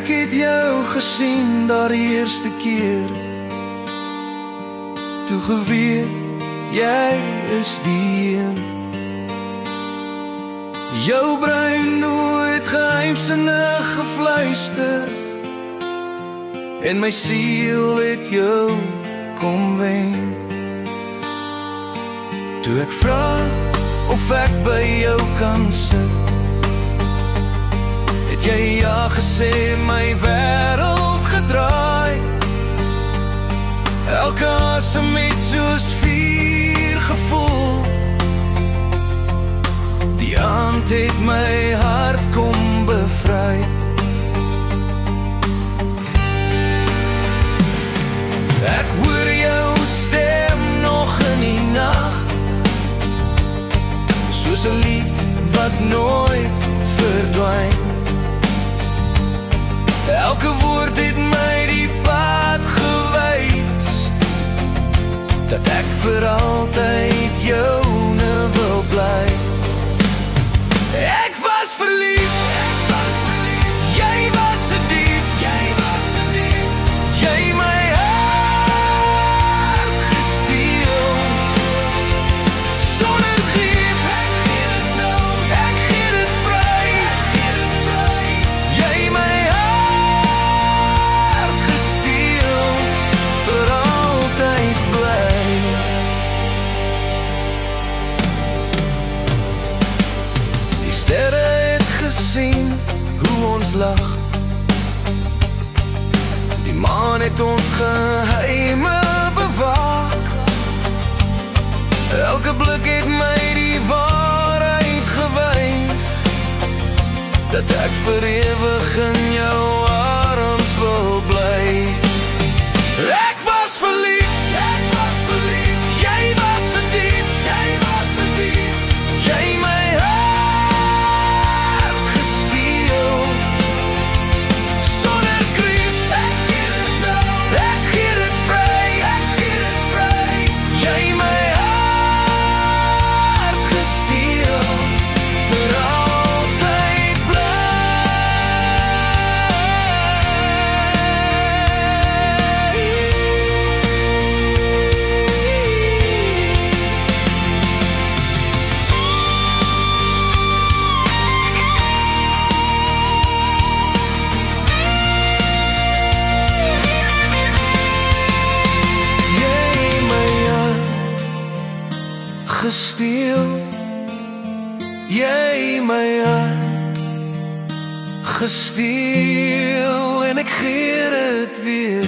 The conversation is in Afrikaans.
Ek het jou gesien daar die eerste keer, toe geweet, jy is die een. Jou brein nooit geheimsinnig gefluister, en my siel het jou kom wen. Toe ek vraag of ek by jou kan sit, het jy ja gesê, my wêreld gedraai. Elke asem het soos vuur gevoel, die aand het my hart kom bevry. Ek hoor jou stem nog in die nag, soos 'n lied wat nooit verdwyn. Elke woord het my die pad gewys, dat ek vir altyd joune wil bly. Ek was verlief, jy was 'n dief, jy my hart gesteel. Sonder grief, ek gee dit vry, jy my hart gesteel, vir altyd bly. Die sterre het gesien hoe ons lag, die maan het ons geheime bewaak. Elke blik het my die waarheid gewys, dat ek vir ewig in jou arms wil bly. Ek was verlief, jy was 'n dief, jy my hart gesteel. Sonder grief, ek gee dit vry, jy my hart gesteel, vir altyd bly. Jy my hart gesteel, jy my hart gesteel, en ek gee dit weer